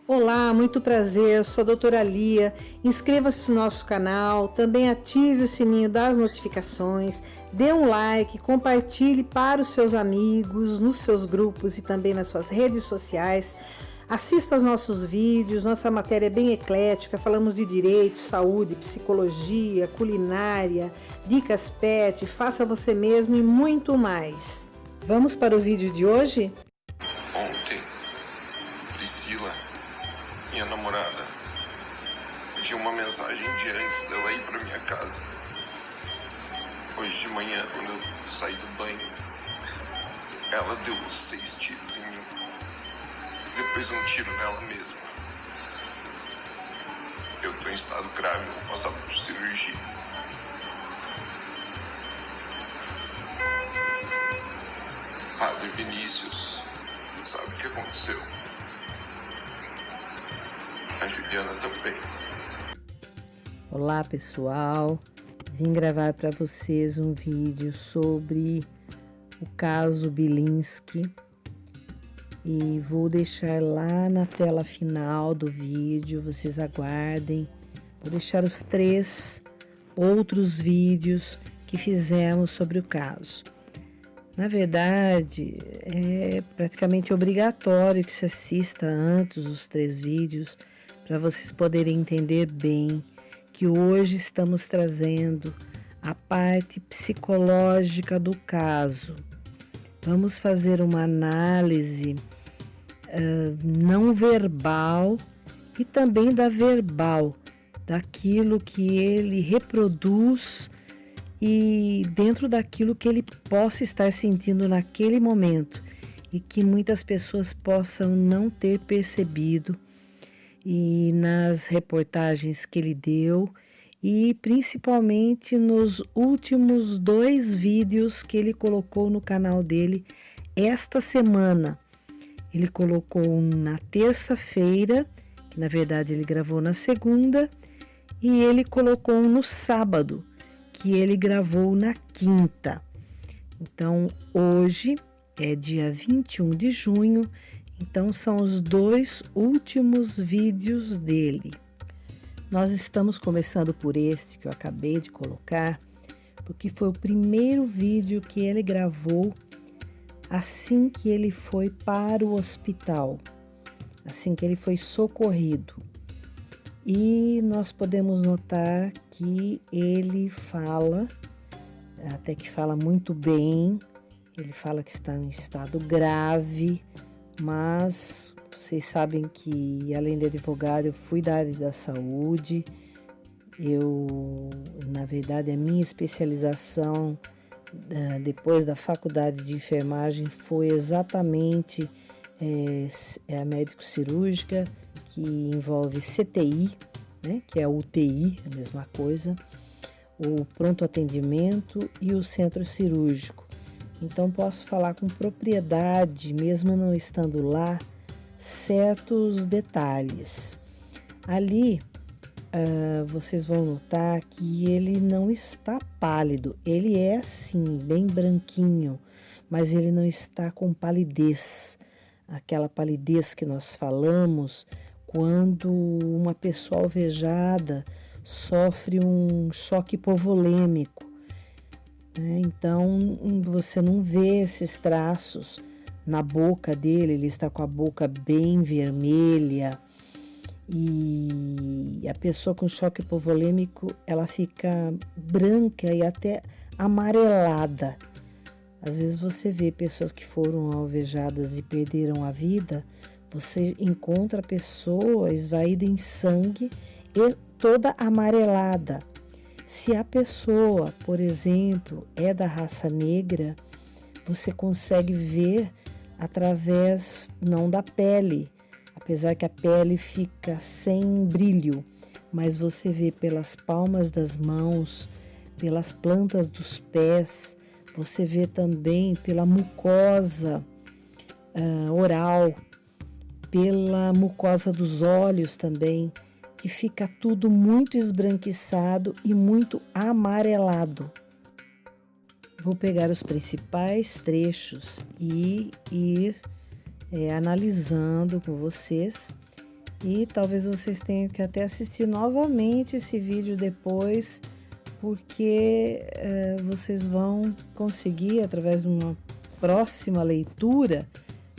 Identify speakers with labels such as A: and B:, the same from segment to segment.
A: Olá, muito prazer, sou a doutora Lia. Inscreva-se no nosso canal, também ative o sininho das notificações, dê um like, compartilhe para os seus amigos, nos seus grupos e também nas suas redes sociais. Assista aos nossos vídeos, nossa matéria é bem eclética, falamos de direito, saúde, psicologia, culinária, dicas pet, faça você mesmo e muito mais. Vamos para o vídeo de hoje?
B: Ontem, Priscila, minha namorada, viu uma mensagem de antes dela ir pra minha casa. Hoje de manhã, quando eu saí do banho, ela deu 6 tiros em mim. Depois um tiro nela mesma. Eu tô em estado grave, vou passar por cirurgia. Padre Vinícius, sabe o que aconteceu? A Juliana também.
A: Olá pessoal, vim gravar para vocês um vídeo sobre o caso Bilinski e vou deixar lá na tela final do vídeo, vocês aguardem. Vou deixar os 3 outros vídeos que fizemos sobre o caso. Na verdade, é praticamente obrigatório que se assista antes os 3 vídeos para vocês poderem entender bem que hoje estamos trazendo a parte psicológica do caso. Vamos fazer uma análise não verbal e também da verbal, daquilo que ele reproduz e dentro daquilo que ele possa estar sentindo naquele momento e que muitas pessoas possam não ter percebido e nas reportagens que ele deu e principalmente nos últimos 2 vídeos que ele colocou no canal dele esta semana. Ele colocou na terça-feira, que na verdade ele gravou na segunda, e ele colocou no sábado, que ele gravou na quinta. Então, hoje é dia 21 de junho, então são os 2 últimos vídeos dele. Nós estamos começando por este que eu acabei de colocar, porque foi o primeiro vídeo que ele gravou assim que ele foi para o hospital, assim que ele foi socorrido. E nós podemos notar que ele fala, até que fala muito bem, ele fala que está em estado grave, mas vocês sabem que, além de advogado, eu fui da área da saúde. Na verdade, a minha especialização depois da faculdade de enfermagem foi exatamente a médico cirúrgica, que envolve CTI, né, que é a UTI, a mesma coisa, o pronto atendimento e o centro cirúrgico. Então posso falar com propriedade, mesmo não estando lá, certos detalhes. Ali vocês vão notar que ele não está pálido, ele é sim bem branquinho, mas ele não está com palidez, aquela palidez que nós falamos quando uma pessoa alvejada sofre um choque hipovolêmico, né? Então você não vê esses traços na boca dele, ele está com a boca bem vermelha. E a pessoa com choque hipovolêmico, ela fica branca e até amarelada. Às vezes você vê pessoas que foram alvejadas e perderam a vida, você encontra a pessoa esvaída em sangue e toda amarelada. Se a pessoa, por exemplo, é da raça negra, você consegue ver através não da pele, apesar que a pele fica sem brilho, mas você vê pelas palmas das mãos, pelas plantas dos pés, você vê também pela mucosa oral, pela mucosa dos olhos também, que fica tudo muito esbranquiçado e muito amarelado. Vou pegar os principais trechos e ir analisando com vocês E talvez vocês tenham que até assistir novamente esse vídeo depois, porque vocês vão conseguir, através de uma próxima leitura,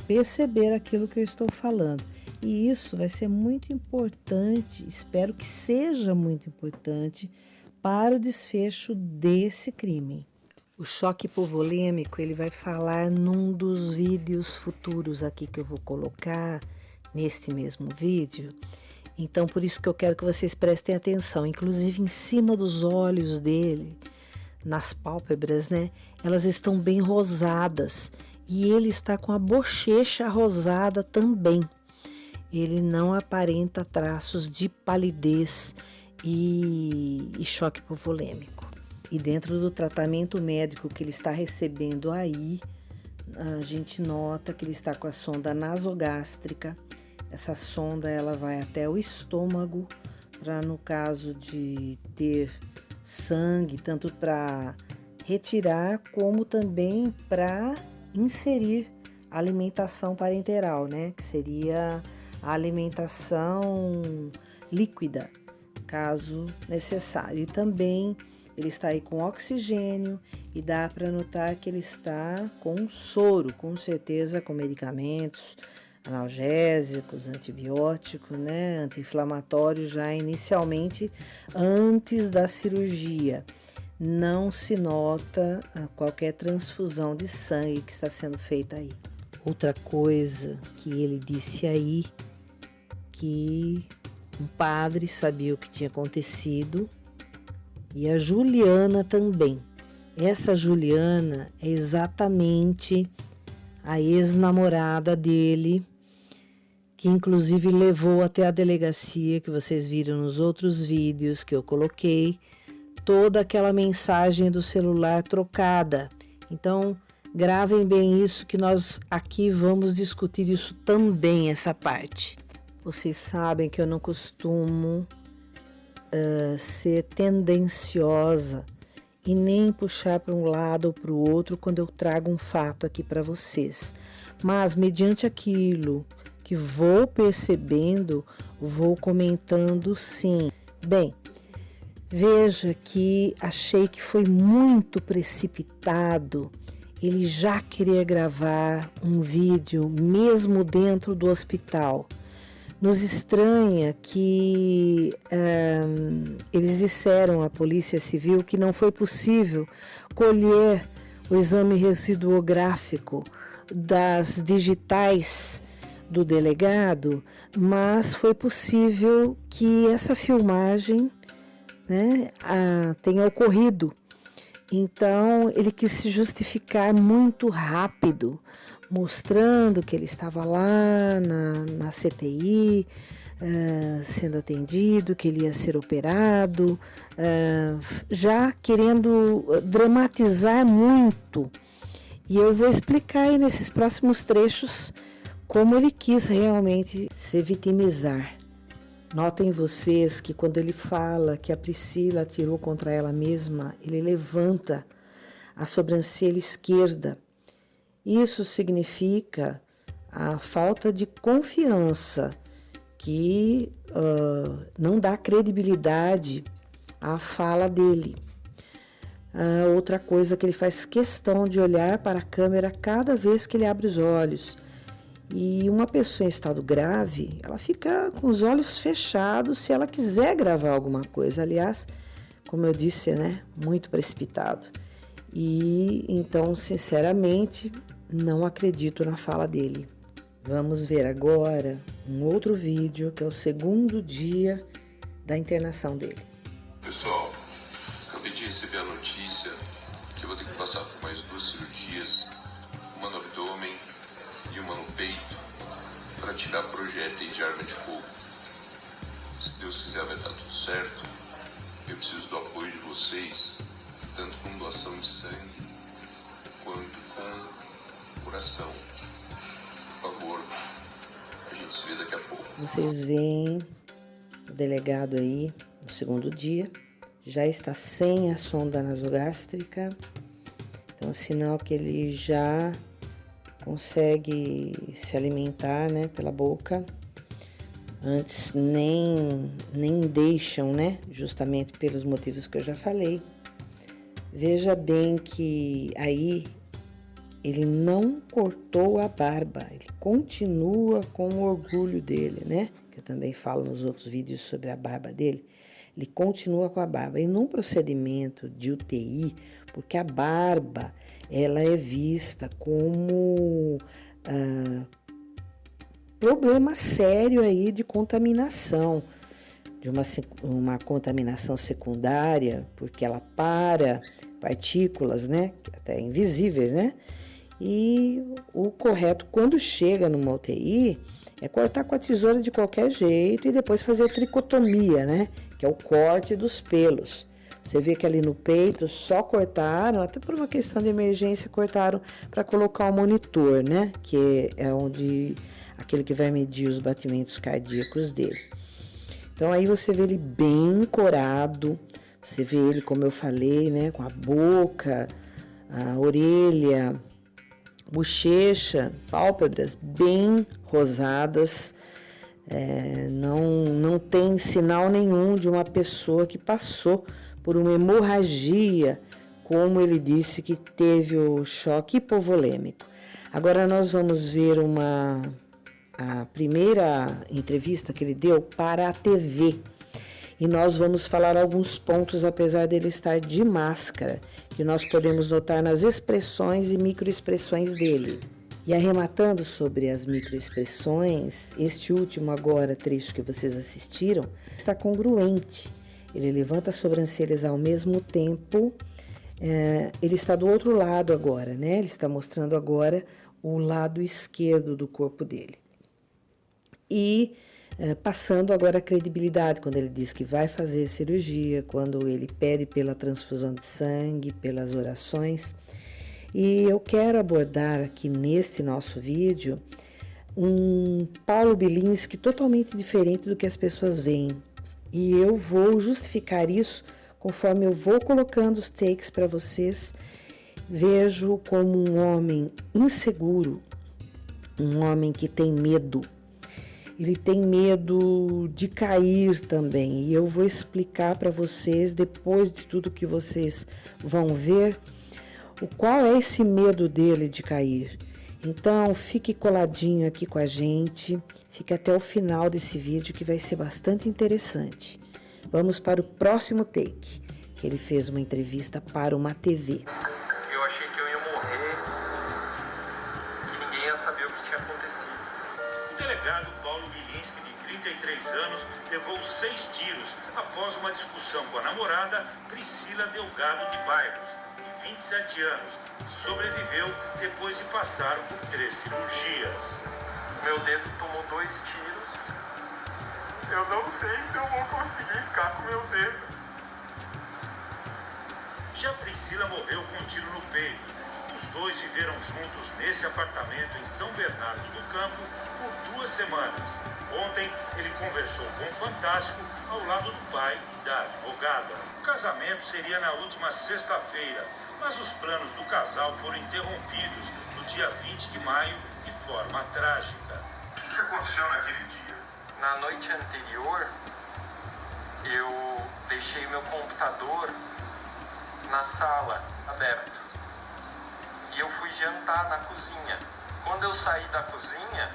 A: perceber aquilo que eu estou falando. E isso vai ser muito importante, espero que seja muito importante para o desfecho desse crime. O choque hipovolêmico, ele vai falar num dos vídeos futuros aqui que eu vou colocar neste mesmo vídeo. Então, por isso que eu quero que vocês prestem atenção, inclusive em cima dos olhos dele, nas pálpebras, né? Elas estão bem rosadas e ele está com a bochecha rosada também. Ele não aparenta traços de palidez e choque hipovolêmico. E dentro do tratamento médico que ele está recebendo aí, a gente nota que ele está com a sonda nasogástrica. Essa sonda ela vai até o estômago, para no caso de ter sangue, tanto para retirar como também para inserir a alimentação parenteral, né? Que seria a alimentação líquida, caso necessário. E também ele está aí com oxigênio e dá para notar que ele está com soro, com certeza com medicamentos analgésicos, antibióticos, né, anti-inflamatórios já inicialmente antes da cirurgia. Não se nota qualquer transfusão de sangue que está sendo feita aí. Outra coisa que ele disse aí, que um padre sabia o que tinha acontecido e a Juliana também. Essa Juliana é exatamente a ex-namorada dele, que inclusive levou até a delegacia, que vocês viram nos outros vídeos que eu coloquei, toda aquela mensagem do celular trocada. Então, gravem bem isso, que nós aqui vamos discutir isso também, essa parte. Vocês sabem que eu não costumo ser tendenciosa e nem puxar para um lado ou para o outro quando eu trago um fato aqui para vocês. Mas, mediante aquilo que vou percebendo, vou comentando sim. Bem, veja que achei que foi muito precipitado ele já querer gravar um vídeo mesmo dentro do hospital. Nos estranha que eles disseram à Polícia Civil que não foi possível colher o exame residuográfico das digitais do delegado, mas foi possível que essa filmagem, né, tenha ocorrido. Então, ele quis se justificar muito rápido, mostrando que ele estava lá na CTI, sendo atendido, que ele ia ser operado, já querendo dramatizar muito. E eu vou explicar aí nesses próximos trechos como ele quis realmente se vitimizar. Notem vocês que quando ele fala que a Priscila atirou contra ela mesma, ele levanta a sobrancelha esquerda. Isso significa a falta de confiança, que não dá credibilidade à fala dele. Outra coisa que ele faz questão de olhar para a câmera cada vez que ele abre os olhos. E uma pessoa em estado grave, ela fica com os olhos fechados se ela quiser gravar alguma coisa. Aliás, como eu disse, né, muito precipitado. E então, sinceramente, não acredito na fala dele. Vamos ver agora um outro vídeo, que é o segundo dia da internação dele.
B: Pessoal, acabei de receber a notícia que eu vou ter que passar por mais 2 cirurgias, uma no abdômen e uma no peito, para tirar projéteis de arma de fogo. Se Deus quiser, vai dar tudo certo. Eu preciso do apoio de vocês, tanto com doação de sangue, quanto com coração. Por favor, a gente se vê daqui a pouco.
A: Vocês veem o delegado aí no segundo dia, já está sem a sonda nasogástrica, então sinal que ele já consegue se alimentar, né, pela boca. Antes nem deixam, né? Justamente pelos motivos que eu já falei. Veja bem que aí ele não cortou a barba, ele continua com o orgulho dele, né? Que eu também falo nos outros vídeos sobre a barba dele. Ele continua com a barba. E num procedimento de UTI, porque a barba, ela é vista como problema sério aí de contaminação, de uma contaminação secundária, porque ela para partículas, né, até invisíveis, né? E o correto, quando chega numa UTI, é cortar com a tesoura de qualquer jeito e depois fazer a tricotomia, né? Que é o corte dos pelos. Você vê que ali no peito só cortaram, até por uma questão de emergência, cortaram para colocar o monitor, né? Que é aquele que vai medir os batimentos cardíacos dele. Então aí você vê ele bem corado, você vê ele, como eu falei, né? Com a boca, a orelha, bochecha, pálpebras bem rosadas. Não tem sinal nenhum de uma pessoa que passou por uma hemorragia, como ele disse que teve o choque hipovolêmico. Agora nós vamos ver a primeira entrevista que ele deu para a TV. E nós vamos falar alguns pontos, apesar dele estar de máscara, que nós podemos notar nas expressões e microexpressões dele. E arrematando sobre as microexpressões, este último agora trecho que vocês assistiram está congruente. Ele levanta as sobrancelhas ao mesmo tempo, ele está do outro lado agora, né? Ele está mostrando agora o lado esquerdo do corpo dele. E passando agora a credibilidade, quando ele diz que vai fazer cirurgia, quando ele pede pela transfusão de sangue, pelas orações. E eu quero abordar aqui neste nosso vídeo um Paulo Bilinski totalmente diferente do que as pessoas veem. E eu vou justificar isso conforme eu vou colocando os takes para vocês. Vejo como um homem inseguro, um homem que tem medo. Ele tem medo de cair também. E eu vou explicar para vocês, depois de tudo que vocês vão ver, qual é esse medo dele de cair. Então, fique coladinho aqui com a gente, fique até o final desse vídeo que vai ser bastante interessante. Vamos para o próximo take, que ele fez uma entrevista para uma TV.
C: Eu achei que eu ia morrer, que ninguém ia saber o que tinha acontecido.
D: O delegado Paulo Bilinski, de 33 anos, levou 6 tiros após uma discussão com a namorada Priscila Delgado de Bairros, de 27 anos. Sobreviveu depois de passar por 3 cirurgias.
C: Meu dedo tomou 2 tiros. Eu não sei se eu vou conseguir ficar com meu dedo.
D: Já Priscila morreu com um tiro no peito. Os dois viveram juntos nesse apartamento em São Bernardo do Campo por 2 semanas. Ontem, ele conversou com o Fantástico ao lado do pai e da advogada. O casamento seria na última sexta-feira, mas os planos do casal foram interrompidos no dia 20 de maio de forma trágica.
C: O que aconteceu naquele dia? Na noite anterior, eu deixei meu computador na sala, aberto. E eu fui jantar na cozinha. Quando eu saí da cozinha,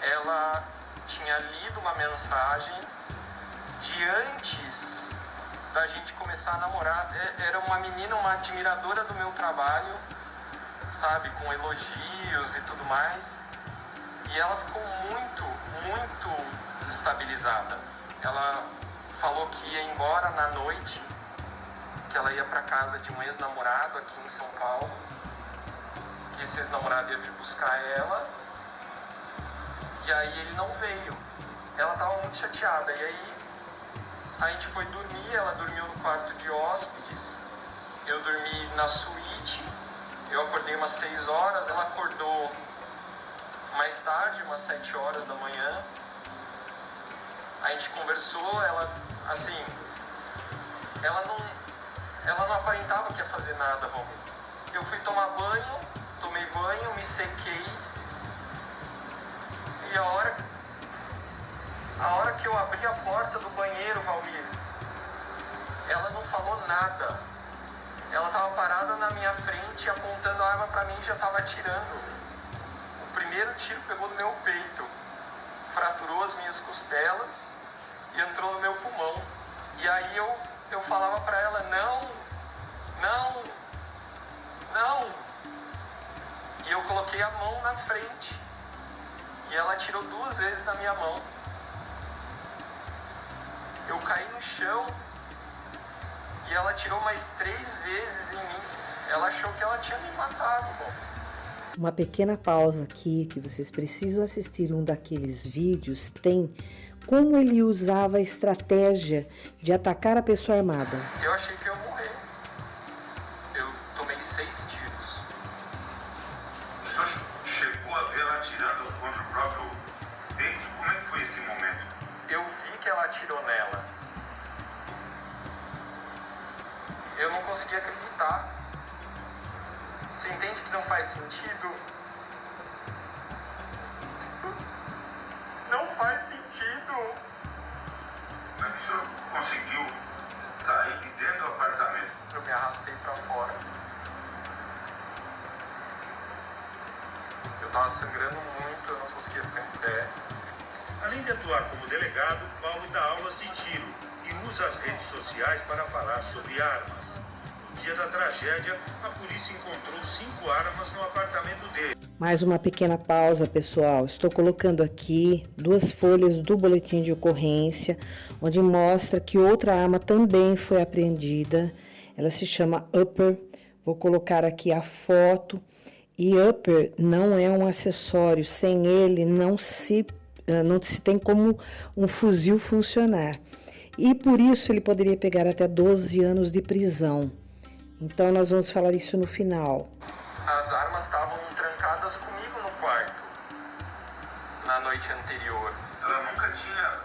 C: ela tinha lido uma mensagem de antes da gente começar a namorar. Era uma menina, uma admiradora do meu trabalho, sabe, com elogios e tudo mais. E ela ficou muito, muito desestabilizada. Ela falou que ia embora na noite, que ela ia para casa de um ex-namorado aqui em São Paulo, que esse ex-namorado ia vir buscar ela, e aí ele não veio. Ela estava muito chateada, e aí a gente foi dormir, ela dormiu no quarto de hóspedes, eu dormi na suíte, eu acordei umas 6 horas, ela acordou mais tarde, umas 7 horas da manhã, a gente conversou, ela, assim, ela não aparentava que ia fazer nada, Romulo. Eu fui tomar banho, tomei banho, me sequei, e a hora abri a porta do banheiro, Valmir. Ela não falou nada. Ela estava parada na minha frente, apontando a arma para mim e já estava atirando. O primeiro tiro pegou no meu peito, fraturou as minhas costelas e entrou no meu pulmão. E aí eu falava para ela, não. E eu coloquei a mão na frente. E ela atirou 2 vezes na minha mão. Eu caí no chão e ela atirou mais 3 vezes em mim. Ela achou que ela tinha me matado, bom.
A: Uma pequena pausa aqui, que vocês precisam assistir um daqueles vídeos, tem como ele usava a estratégia de atacar a pessoa armada.
C: Eu achei que eu ia morrer. Eu tomei 6 tiros.
D: O senhor chegou a ver ela atirando contra o próprio peito? Como é que foi esse momento?
C: Eu vi que ela atirou nela. Eu não consegui acreditar. Você entende que não faz sentido? Não faz sentido.
D: Mas o senhor conseguiu sair de dentro do apartamento?
C: Eu me arrastei pra fora. Eu tava sangrando muito, eu não conseguia ficar em pé.
D: Além de atuar como delegado, Paulo dá aulas de tiro e usa as redes sociais para falar sobre armas. No dia da tragédia, a polícia encontrou 5 armas no apartamento dele.
A: Mais uma pequena pausa, pessoal. Estou colocando aqui 2 folhas do boletim de ocorrência, onde mostra que outra arma também foi apreendida. Ela se chama Upper. Vou colocar aqui a foto. E Upper não é um acessório. Sem ele não se tem como um fuzil funcionar. E por isso ele poderia pegar até 12 anos de prisão. Então nós vamos falar isso no final.
C: As armas estavam trancadas comigo no quarto na noite anterior.
D: Ela nunca tinha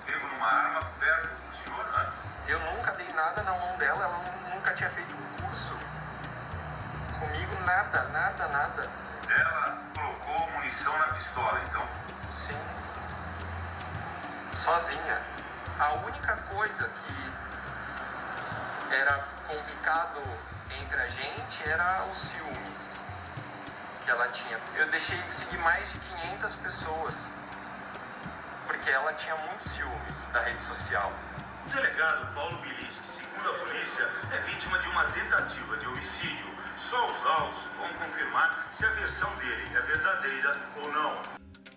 D: pego numa arma perto do senhor antes?
C: Eu nunca dei nada na mão dela, ela nunca tinha feito um curso. Comigo nada.
D: Ela colocou munição na pistola, então?
C: Sim. Sozinha. A única coisa que era complicado entre a gente era os ciúmes que ela tinha. Eu deixei de seguir mais de 500 pessoas porque ela tinha muitos ciúmes da rede social.
D: O delegado Paulo Bilinski, segundo a polícia, é vítima de uma tentativa de homicídio. Só os laudos vão confirmar se a versão dele é verdadeira ou não.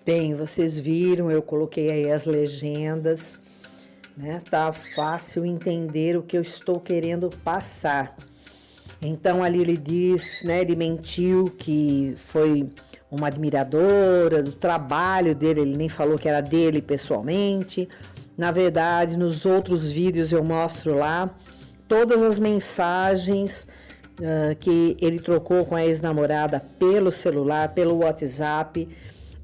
A: Bem, vocês viram, eu coloquei aí as legendas, né? Tá fácil entender o que eu estou querendo passar. Então ali ele diz, né? Ele mentiu que foi uma admiradora do trabalho dele, ele nem falou que era dele pessoalmente. Na verdade, nos outros vídeos eu mostro lá todas as mensagens que ele trocou com a ex-namorada pelo celular, pelo WhatsApp.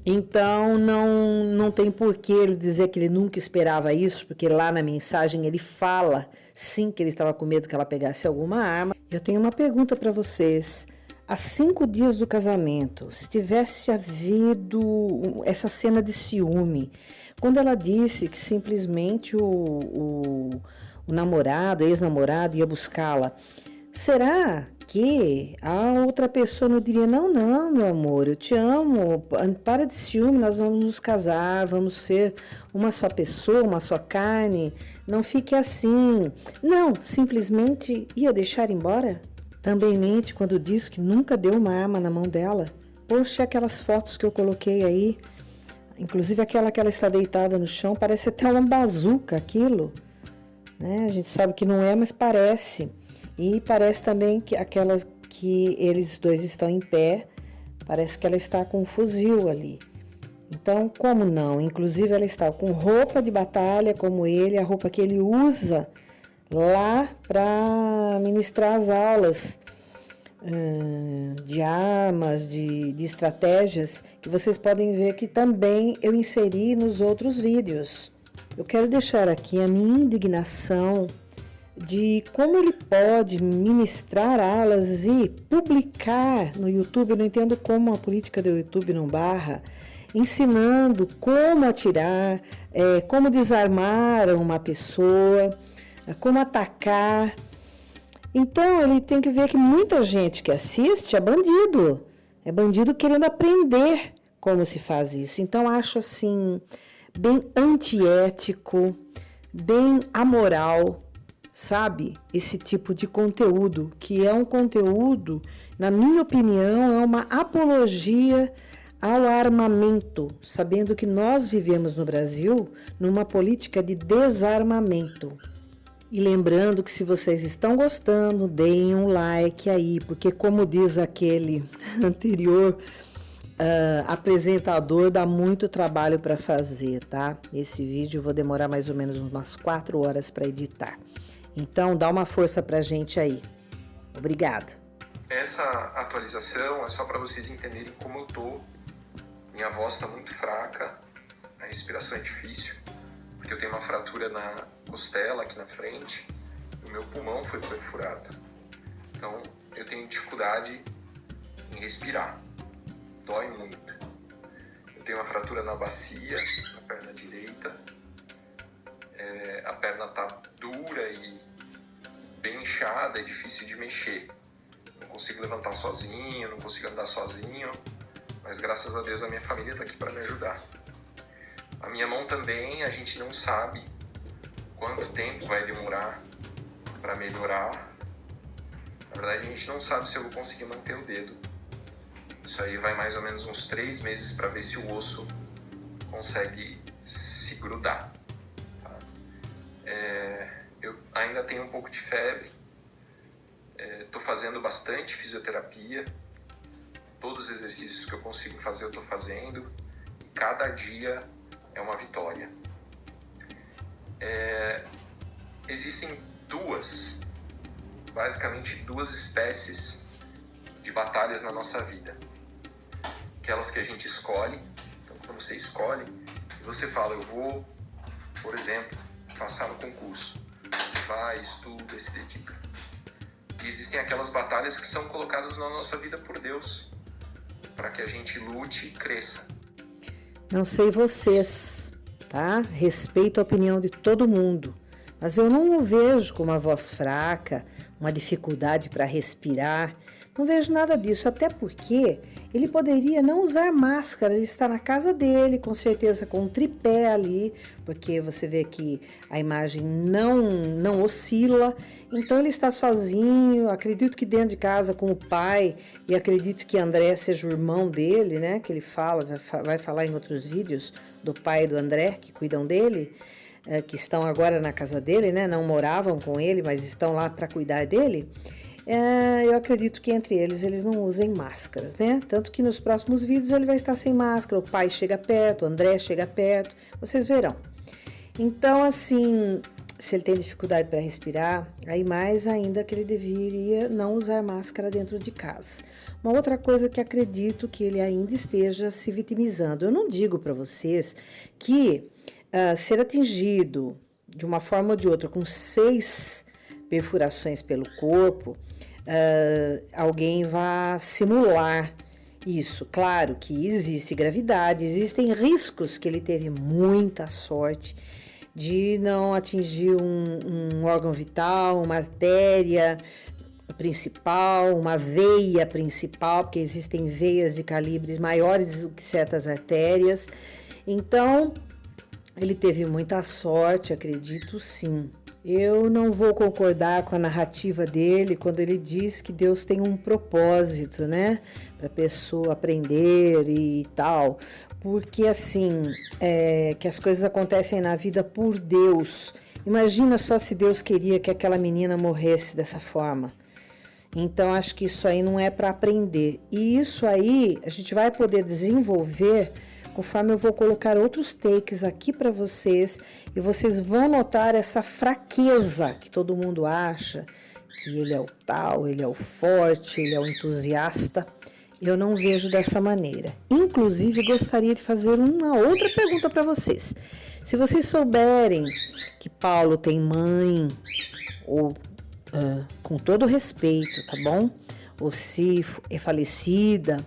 A: Então não tem por que ele dizer que ele nunca esperava isso, porque lá na mensagem ele fala sim que ele estava com medo que ela pegasse alguma arma. Eu tenho uma pergunta para vocês. Há 5 dias do casamento, se tivesse havido essa cena de ciúme, quando ela disse que simplesmente o namorado, ex-namorado ia buscá-la, será que a outra pessoa não diria, não, meu amor, eu te amo, para de ciúme, nós vamos nos casar, vamos ser uma só pessoa, uma só carne, não fique assim. Não, simplesmente ia deixar embora? Também mente quando diz que nunca deu uma arma na mão dela. Poxa, aquelas fotos que eu coloquei aí, inclusive aquela que ela está deitada no chão, parece até uma bazuca aquilo, né? A gente sabe que não é, mas parece. E parece também que aquelas que eles dois estão em pé, parece que ela está com um fuzil ali. Então, como não? Inclusive, ela está com roupa de batalha, como ele, a roupa que ele usa lá para ministrar as aulas de armas, de estratégias, que vocês podem ver que também eu inseri nos outros vídeos. Eu quero deixar aqui a minha indignação de como ele pode ministrar aulas e publicar no YouTube. Eu não entendo como a política do YouTube não barra ensinando como atirar, como desarmar uma pessoa, como atacar. Então, ele tem que ver que muita gente que assiste é bandido querendo aprender como se faz isso. Então, acho assim, bem antiético, bem amoral, sabe? Esse tipo de conteúdo, que é um conteúdo, na minha opinião, é uma apologia ao armamento, sabendo que nós vivemos no Brasil numa política de desarmamento. E lembrando que se vocês estão gostando, deem um like aí, porque como diz aquele anterior apresentador, dá muito trabalho para fazer, tá? Esse vídeo eu vou demorar mais ou menos umas 4 horas para editar. Então, dá uma força pra gente aí. Obrigada.
B: Essa atualização é só para vocês entenderem como eu tô. Minha voz está muito fraca, a respiração é difícil, porque eu tenho uma fratura na costela aqui na frente e o meu pulmão foi perfurado. Então eu tenho dificuldade em respirar, dói muito. Eu tenho uma fratura na bacia, na perna direita, a perna tá dura e bem inchada, é difícil de mexer. Não consigo levantar sozinho, não consigo andar sozinho, mas graças a Deus a minha família está aqui para me ajudar. A minha mão também, a gente não sabe quanto tempo vai demorar para melhorar. Na verdade, a gente não sabe se eu vou conseguir manter o dedo. Isso aí vai mais ou menos uns 3 meses para ver se o osso consegue se grudar. Tá? Eu ainda tenho um pouco de febre. Estou fazendo bastante fisioterapia. Todos os exercícios que eu consigo fazer eu estou fazendo. E cada dia é uma vitória. Existem basicamente duas espécies de batalhas na nossa vida. Aquelas que a gente escolhe. Então, quando você escolhe, você fala, eu vou, por exemplo, passar no concurso. Você vai, estuda e se dedica. E existem aquelas batalhas que são colocadas na nossa vida por Deus, para que a gente lute e cresça.
A: Não sei vocês, tá? Respeito a opinião de todo mundo, mas eu não o vejo com uma voz fraca, uma dificuldade para respirar. Não vejo nada disso, até porque ele poderia não usar máscara, ele está na casa dele, com certeza com um tripé ali, porque você vê que a imagem não oscila, então ele está sozinho, acredito que dentro de casa com o pai, e acredito que André seja o irmão dele, né, que ele vai falar em outros vídeos do pai do André, que cuidam dele, que estão agora na casa dele, né, não moravam com ele, mas estão lá para cuidar dele. Eu acredito que entre eles não usem máscaras, né? Tanto que nos próximos vídeos ele vai estar sem máscara, o pai chega perto, o André chega perto, vocês verão. Então, assim, se ele tem dificuldade para respirar, aí mais ainda que ele deveria não usar máscara dentro de casa. Uma outra coisa que acredito que ele ainda esteja se vitimizando. Eu não digo para vocês que ser atingido de uma forma ou de outra com 6 perfurações pelo corpo, alguém vai simular isso. Claro que existe gravidade, existem riscos que ele teve muita sorte de não atingir um órgão vital, uma artéria principal, uma veia principal, porque existem veias de calibres maiores do que certas artérias. Então, ele teve muita sorte, acredito sim. Eu não vou concordar com a narrativa dele quando ele diz que Deus tem um propósito, né? Para a pessoa aprender e tal. Porque assim, que as coisas acontecem na vida por Deus. Imagina só se Deus queria que aquela menina morresse dessa forma. Então, acho que isso aí não é para aprender. E isso aí a gente vai poder desenvolver conforme eu vou colocar outros takes aqui para vocês, e vocês vão notar essa fraqueza que todo mundo acha, que ele é o tal, ele é o forte, ele é o entusiasta. Eu não vejo dessa maneira. Inclusive, gostaria de fazer uma outra pergunta para vocês. Se vocês souberem que Paulo tem mãe, ou com todo respeito, tá bom? Ou se é falecida,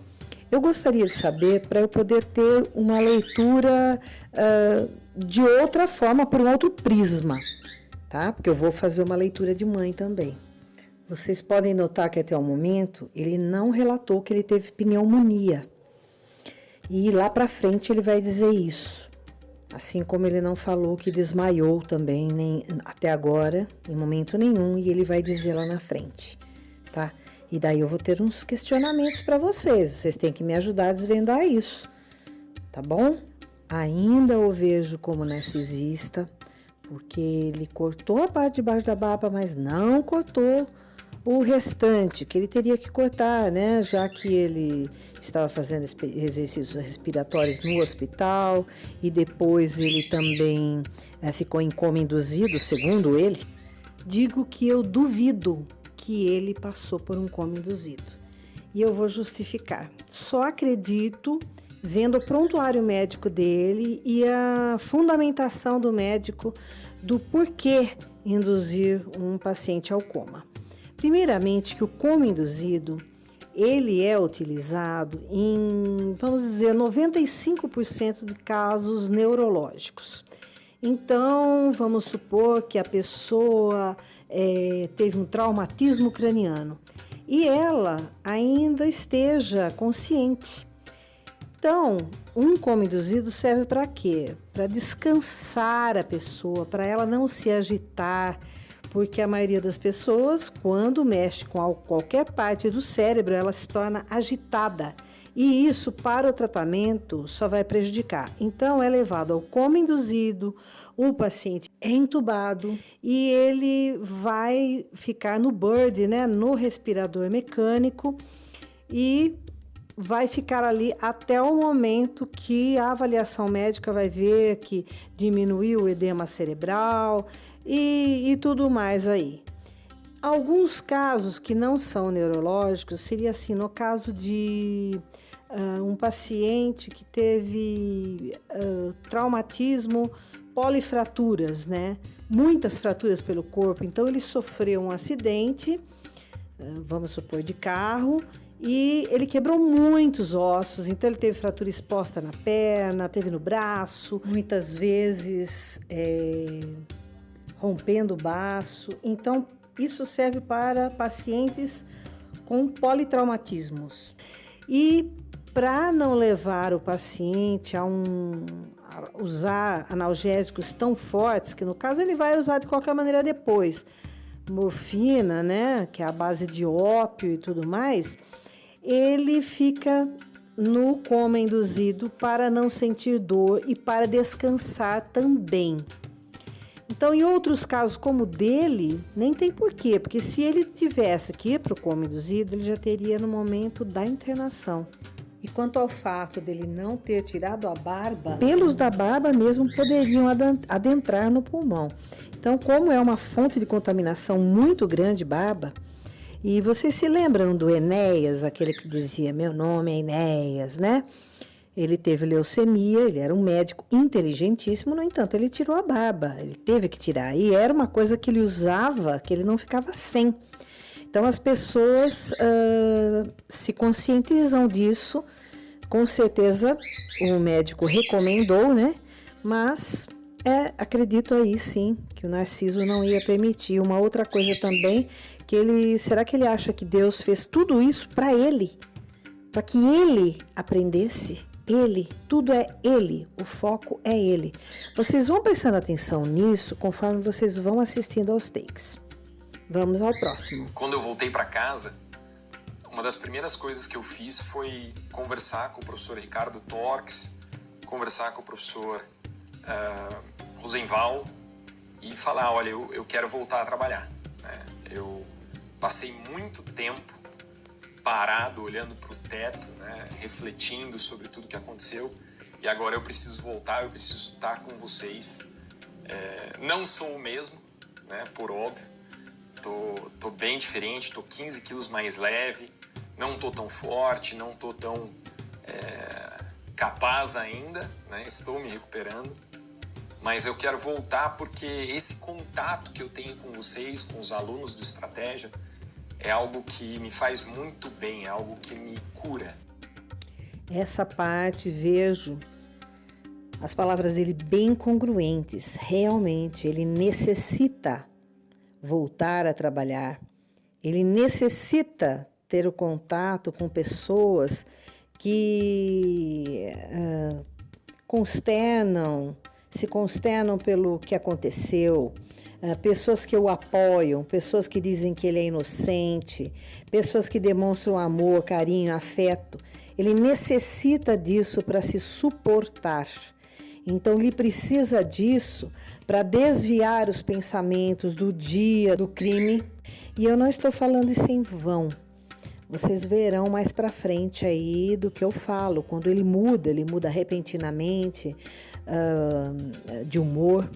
A: Eu gostaria de saber para eu poder ter uma leitura de outra forma, por um outro prisma, tá? Porque eu vou fazer uma leitura de mãe também. Vocês podem notar que até o momento ele não relatou que ele teve pneumonia. E lá para frente ele vai dizer isso. Assim como ele não falou que desmaiou também, nem até agora, em momento nenhum, e ele vai dizer lá na frente, tá? E daí eu vou ter uns questionamentos para vocês. Vocês têm que me ajudar a desvendar isso, tá bom? Ainda o vejo como narcisista, porque ele cortou a parte de baixo da barba, mas não cortou o restante, que ele teria que cortar, né? Já que ele estava fazendo exercícios respiratórios no hospital e depois ele também ficou em coma induzido, segundo ele. Digo que eu duvido que ele passou por um coma induzido. E eu vou justificar. Só acredito vendo o prontuário médico dele e a fundamentação do médico do porquê induzir um paciente ao coma. Primeiramente, que o coma induzido, ele é utilizado em, vamos dizer, 95% de casos neurológicos. Então, vamos supor que a pessoa teve um traumatismo craniano e ela ainda esteja consciente. Então, um coma induzido serve para quê? Para descansar a pessoa, para ela não se agitar, porque a maioria das pessoas, quando mexe com qualquer parte do cérebro, ela se torna agitada. E isso, para o tratamento, só vai prejudicar. Então, é levado ao coma induzido, o paciente é entubado e ele vai ficar no BIRD, né, no respirador mecânico, e vai ficar ali até o momento que a avaliação médica vai ver que diminuiu o edema cerebral e tudo mais aí. Alguns casos que não são neurológicos seria assim, no caso de um paciente que teve traumatismo, polifraturas, né? Muitas fraturas pelo corpo. Então ele sofreu um acidente, vamos supor, de carro, e ele quebrou muitos ossos. Então ele teve fratura exposta na perna, teve no braço, muitas vezes rompendo o baço. Então isso serve para pacientes com politraumatismos. E para não levar o paciente a usar analgésicos tão fortes, que no caso ele vai usar de qualquer maneira depois, morfina, né, que é a base de ópio e tudo mais, ele fica no coma induzido para não sentir dor e para descansar também. Então, em outros casos como o dele, nem tem porquê, porque se ele tivesse que ir para o coma induzido, ele já teria no momento da internação. E quanto ao fato dele não ter tirado a barba, pelos da barba mesmo poderiam adentrar no pulmão. Então, como é uma fonte de contaminação muito grande, barba, e vocês se lembram do Enéas, aquele que dizia, meu nome é Enéas, né? Ele teve leucemia, ele era um médico inteligentíssimo, no entanto, ele tirou a barba, ele teve que tirar. E era uma coisa que ele usava, que ele não ficava sem. Então, as pessoas se conscientizam disso, com certeza o médico recomendou, né? Mas acredito aí sim que o Narciso não ia permitir. Uma outra coisa também, será que ele acha que Deus fez tudo isso para ele? Para que ele aprendesse? Ele, tudo é ele, o foco é ele. Vocês vão prestando atenção nisso conforme vocês vão assistindo aos takes. Vamos ao próximo.
E: Quando eu voltei para casa, uma das primeiras coisas que eu fiz foi conversar com o professor Ricardo Torques, conversar com o professor Rosenval e falar, olha, eu quero voltar a trabalhar. Né? Eu passei muito tempo parado, olhando para o teto, né? Refletindo sobre tudo que aconteceu, e agora eu preciso voltar, eu preciso estar com vocês. Não sou o mesmo, né? Por óbvio, tô bem diferente, tô 15 quilos mais leve, não tô tão forte, não tô tão capaz ainda, né? Estou me recuperando, mas eu quero voltar porque esse contato que eu tenho com vocês, com os alunos do Estratégia, é algo que me faz muito bem, é algo que me cura.
A: Essa parte vejo as palavras dele bem congruentes. Realmente, ele necessita voltar a trabalhar. Ele necessita ter o contato com pessoas que se consternam pelo que aconteceu, pessoas que o apoiam, pessoas que dizem que ele é inocente, pessoas que demonstram amor, carinho, afeto. Ele necessita disso para se suportar. Então, ele precisa disso para desviar os pensamentos do dia, do crime. E eu não estou falando isso em vão. Vocês verão mais para frente aí do que eu falo. Quando ele muda repentinamente de humor,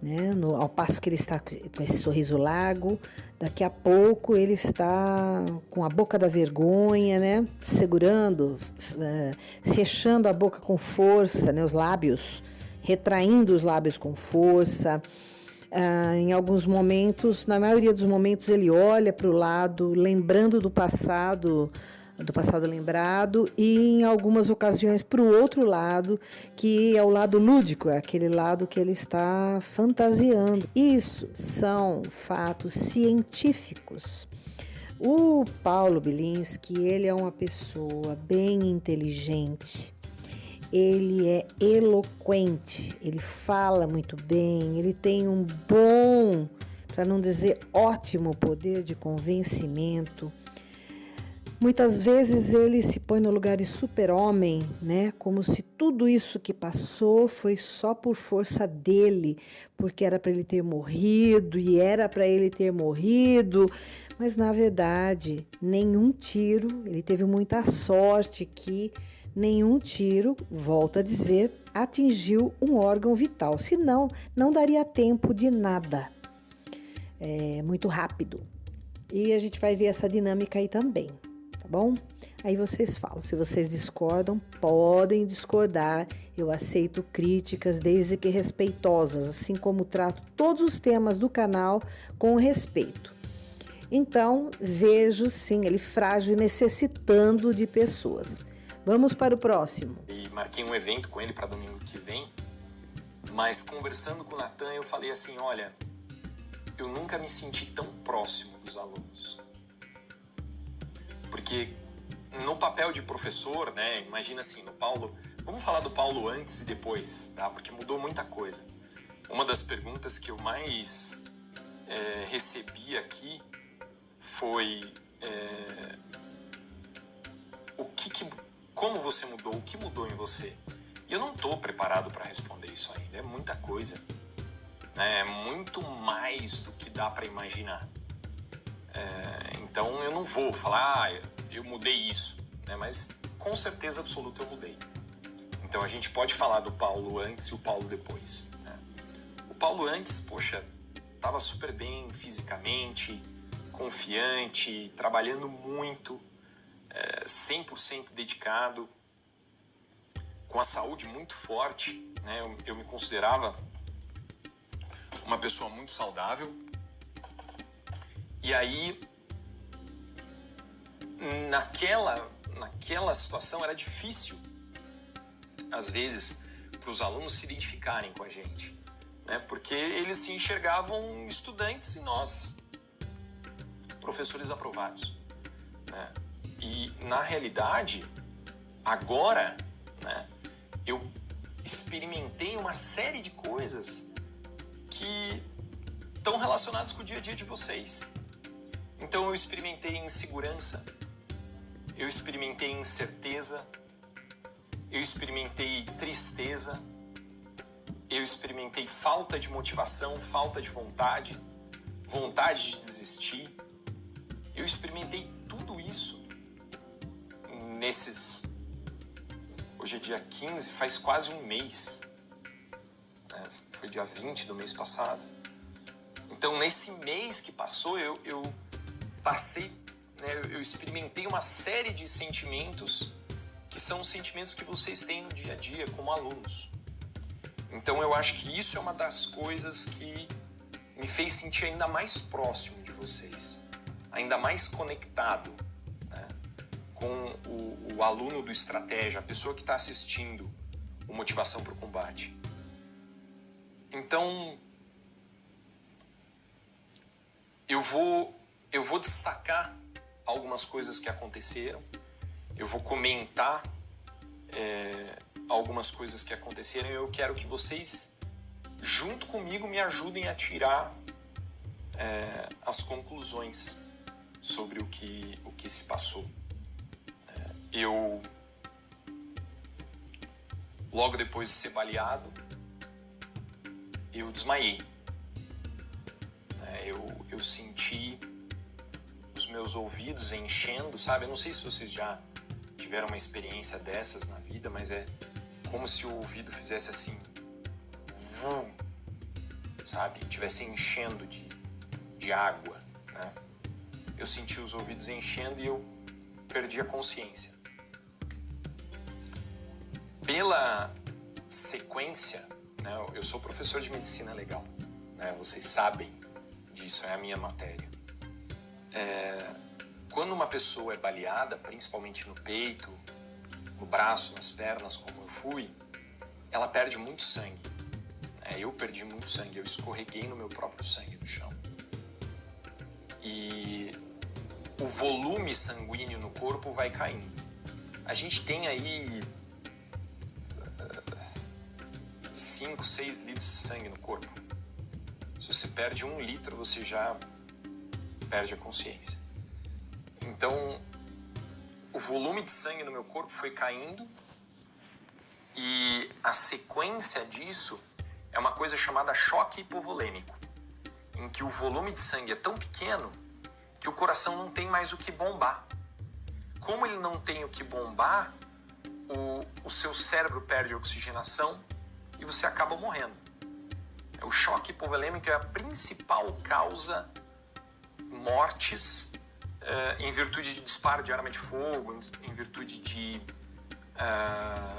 A: né? Ao passo que ele está com esse sorriso largo, daqui a pouco ele está com a boca da vergonha, né? Segurando, fechando a boca com força, né? Os lábios, retraindo os lábios com força. Em alguns momentos, na maioria dos momentos, ele olha para o lado, lembrando do passado lembrado, e em algumas ocasiões para o outro lado, que é o lado lúdico, é aquele lado que ele está fantasiando. Isso são fatos científicos. O Paulo Bilinski, ele é uma pessoa bem inteligente. Ele é eloquente, ele fala muito bem, ele tem um bom, para não dizer ótimo, poder de convencimento. Muitas vezes ele se põe no lugar de super-homem, né? Como se tudo isso que passou foi só por força dele, porque era para ele ter morrido e era para ele ter morrido. Mas, na verdade, nenhum tiro, ele teve muita sorte que nenhum tiro, volto a dizer, atingiu um órgão vital. Senão, não daria tempo de nada. É muito rápido. E a gente vai ver essa dinâmica aí também, tá bom? Aí vocês falam. Se vocês discordam, podem discordar. Eu aceito críticas, desde que respeitosas, assim como trato todos os temas do canal com respeito. Então, vejo sim ele frágil e necessitando de pessoas. Vamos para o próximo.
E: E marquei um evento com ele para domingo que vem, mas conversando com o Natan, eu falei assim, olha, eu nunca me senti tão próximo dos alunos. Porque no papel de professor, né, imagina assim, no Paulo, vamos falar do Paulo antes e depois, tá? Porque mudou muita coisa. Uma das perguntas que eu mais recebi aqui foi como você mudou, o que mudou em você? E eu não estou preparado para responder isso ainda, é muita coisa, né? É muito mais do que dá para imaginar. Então eu não vou falar, eu mudei isso, né? Mas com certeza absoluta eu mudei. Então a gente pode falar do Paulo antes e o Paulo depois, né? O Paulo antes, poxa, estava super bem fisicamente, confiante, trabalhando muito, 100% dedicado, com a saúde muito forte, né? Eu me considerava uma pessoa muito saudável. E aí, naquela situação era difícil, às vezes, para os alunos se identificarem com a gente, né? Porque eles se enxergavam estudantes e nós, professores aprovados, né? E, na realidade, agora, né, eu experimentei uma série de coisas que estão relacionadas com o dia a dia de vocês. Então, eu experimentei insegurança, eu experimentei incerteza, eu experimentei tristeza, eu experimentei falta de motivação, falta de vontade de desistir. Eu experimentei tudo isso hoje é dia 15, faz quase um mês, né? Foi dia 20 do mês passado. Então, nesse mês que passou, eu passei, né, eu experimentei uma série de sentimentos que são os sentimentos que vocês têm no dia a dia como alunos. Então, eu acho que isso é uma das coisas que me fez sentir ainda mais próximo de vocês, ainda mais conectado, né, com o aluno do Estratégia, a pessoa que está assistindo o Motivação para o Combate. Então, eu vou destacar algumas coisas que aconteceram, eu vou comentar algumas coisas que aconteceram e eu quero que vocês, junto comigo, me ajudem a tirar as conclusões sobre o que se passou. Eu, logo depois de ser baleado, eu desmaiei. Eu senti os meus ouvidos enchendo, sabe? Eu não sei se vocês já tiveram uma experiência dessas na vida, mas é como se o ouvido fizesse assim, sabe? Estivesse enchendo de água, né? Eu senti os ouvidos enchendo e eu perdi a consciência. Pela sequência, né? Eu sou professor de medicina legal, né? Vocês sabem disso, é a minha matéria. Quando uma pessoa é baleada, principalmente no peito, no braço, nas pernas, como eu fui, ela perde muito sangue. Eu perdi muito sangue, eu escorreguei no meu próprio sangue no chão. E o volume sanguíneo no corpo vai caindo. A gente tem aí 5, 6 litros de sangue no corpo. Se você perde 1 litro, você já perde a consciência. Então, o volume de sangue no meu corpo foi caindo e a sequência disso é uma coisa chamada choque hipovolêmico, em que o volume de sangue é tão pequeno que o coração não tem mais o que bombar. Como ele não tem o que bombar, o seu cérebro perde oxigenação e você acaba morrendo. O choque hipovolêmico é a principal causa mortes em virtude de disparo de arma de fogo, em virtude de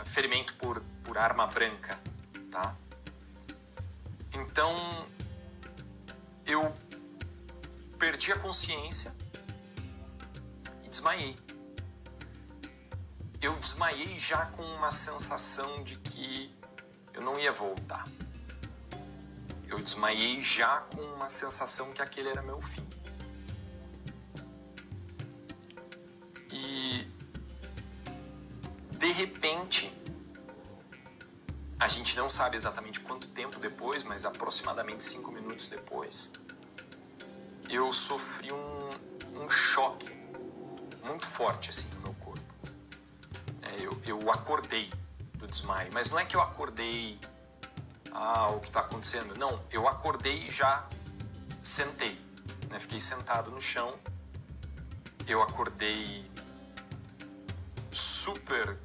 E: ferimento por arma branca, tá? Então, eu perdi a consciência e desmaiei. Eu desmaiei já com uma sensação de que eu não ia voltar. Eu desmaiei já com uma sensação que aquele era meu fim. E, de repente, a gente não sabe exatamente quanto tempo depois, mas aproximadamente 5 minutos depois, eu sofri um choque muito forte assim, no meu corpo. Eu acordei do desmaio, mas não é que eu acordei, o que está acontecendo? Não, eu acordei e já sentei, né? Fiquei sentado no chão, eu acordei super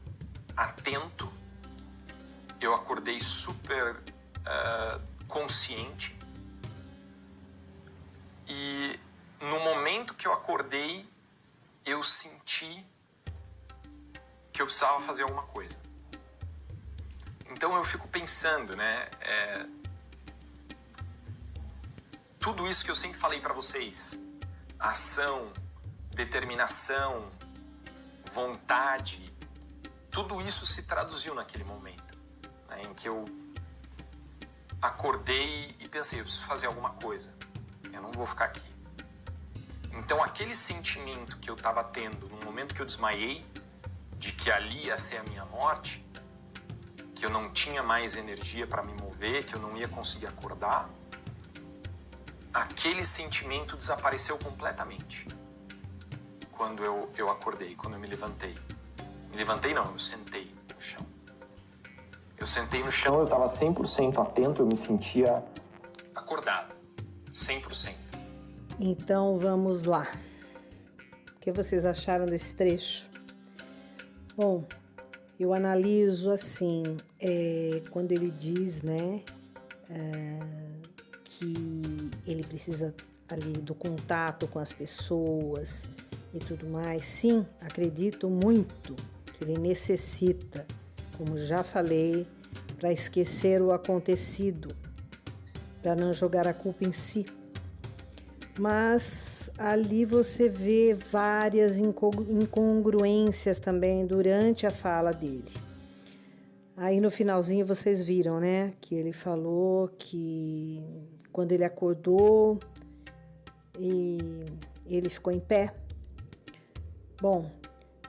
E: atento, eu acordei super consciente e no momento que eu acordei, eu senti que eu precisava fazer alguma coisa. Então eu fico pensando, né? Tudo isso que eu sempre falei para vocês, ação, determinação, vontade, tudo isso se traduziu naquele momento, né, em que eu acordei e pensei, eu preciso fazer alguma coisa, eu não vou ficar aqui. Então aquele sentimento que eu estava tendo no momento que eu desmaiei, de que ali ia ser a minha morte, que eu não tinha mais energia para me mover, que eu não ia conseguir acordar, aquele sentimento desapareceu completamente quando eu acordei, quando eu me levantei. Me levantei não, eu sentei no chão. Eu sentei no chão, eu estava 100% atento, eu me sentia acordado, 100%.
A: Então vamos lá. O que vocês acharam desse trecho? Bom, eu analiso assim, quando ele diz, né, que ele precisa ali do contato com as pessoas e tudo mais. Sim, acredito muito que ele necessita, como já falei, para esquecer o acontecido, para não jogar a culpa em si. mas ali você vê várias incongruências também durante a fala dele. Aí no finalzinho vocês viram, né, que ele falou que quando ele acordou e ele ficou em pé. Bom,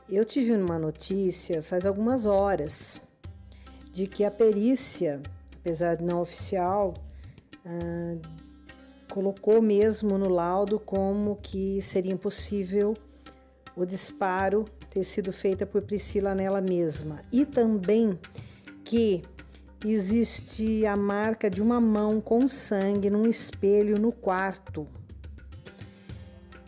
A: eu tive uma notícia faz algumas horas de que a perícia, apesar de não oficial, colocou mesmo no laudo como que seria impossível o disparo ter sido feito por Priscila nela mesma. E também que existe a marca de uma mão com sangue num espelho no quarto.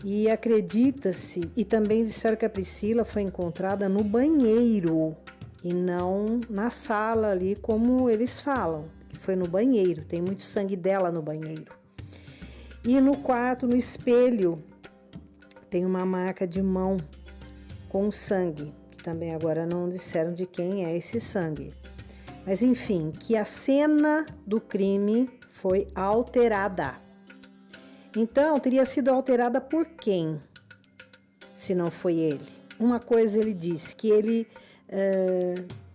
A: E acredita-se, e também disseram que a Priscila foi encontrada no banheiro e não na sala ali como eles falam, que foi no banheiro, tem muito sangue dela no banheiro. E no quarto, no espelho, tem uma marca de mão com sangue, que também agora não disseram de quem é esse sangue. Mas enfim, que a cena do crime foi alterada. Então, teria sido alterada por quem, se não foi ele? Uma coisa ele disse, que ele...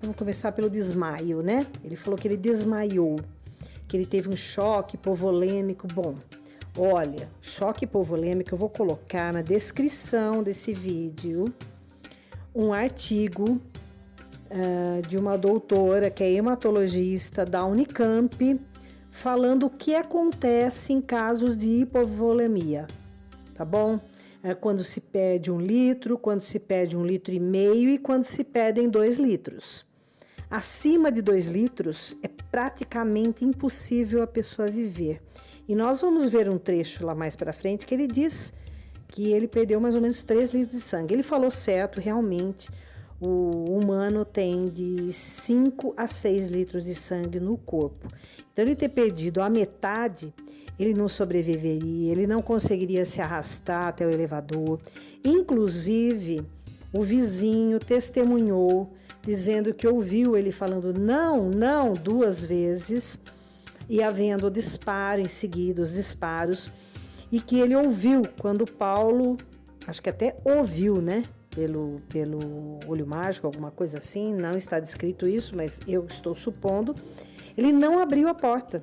A: vamos começar pelo desmaio, né? Ele falou que ele desmaiou, que ele teve um choque hipovolêmico. Bom, olha, choque hipovolêmico, eu vou colocar na descrição desse vídeo um artigo de uma doutora que é hematologista da Unicamp, falando o que acontece em casos de hipovolemia, tá bom? Quando se perde 1 litro, quando se perde 1,5 litro e quando se perdem 2 litros. Acima de 2 litros é praticamente impossível a pessoa viver. E nós vamos ver um trecho lá mais para frente que ele diz que ele perdeu mais ou menos 3 litros de sangue. Ele falou certo, realmente, o humano tem de 5 a 6 litros de sangue no corpo. Então, ele ter perdido a metade, ele não sobreviveria, ele não conseguiria se arrastar até o elevador. Inclusive, o vizinho testemunhou, dizendo que ouviu ele falando não, não, 2 vezes, e havendo disparo em seguida, os disparos, e que ele ouviu quando Paulo, acho que até ouviu, né? Pelo olho mágico, alguma coisa assim, não está descrito isso, mas eu estou supondo, ele não abriu a porta.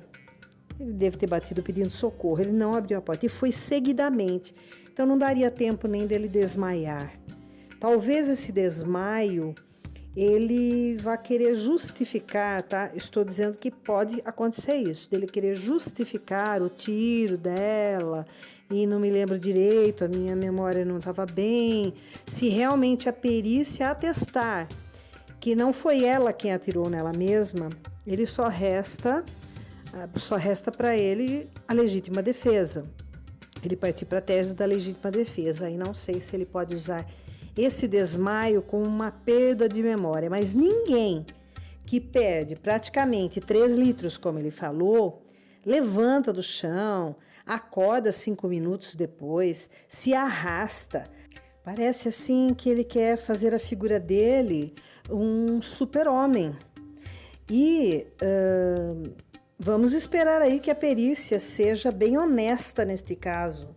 A: Ele deve ter batido pedindo socorro, ele não abriu a porta e foi seguidamente. Então não daria tempo nem dele desmaiar. Talvez esse desmaio ele vai querer justificar, tá? Estou dizendo que pode acontecer isso, dele querer justificar o tiro dela e não me lembro direito, a minha memória não estava bem. Se realmente a perícia atestar que não foi ela quem atirou nela mesma, ele só resta para ele a legítima defesa. Ele partir para a tese da legítima defesa. E não sei se ele pode usar esse desmaio como uma perda de memória, mas ninguém que perde praticamente 3 litros, como ele falou, levanta do chão, acorda 5 minutos depois, se arrasta. Parece assim que ele quer fazer a figura dele um super-homem. E vamos esperar aí que a perícia seja bem honesta neste caso.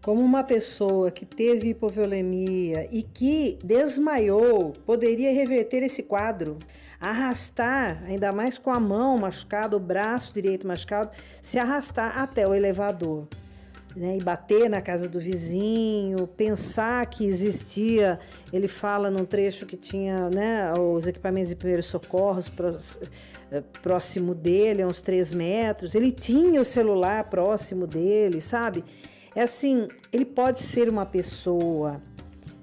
A: Como uma pessoa que teve hipovolemia e que desmaiou poderia reverter esse quadro, arrastar, ainda mais com a mão machucada, o braço direito machucado, se arrastar até o elevador, né, e bater na casa do vizinho, pensar que existia, ele fala num trecho que tinha, né, os equipamentos de primeiros socorros próximo dele, a uns 3 metros, ele tinha o celular próximo dele, sabe? É assim, ele pode ser uma pessoa,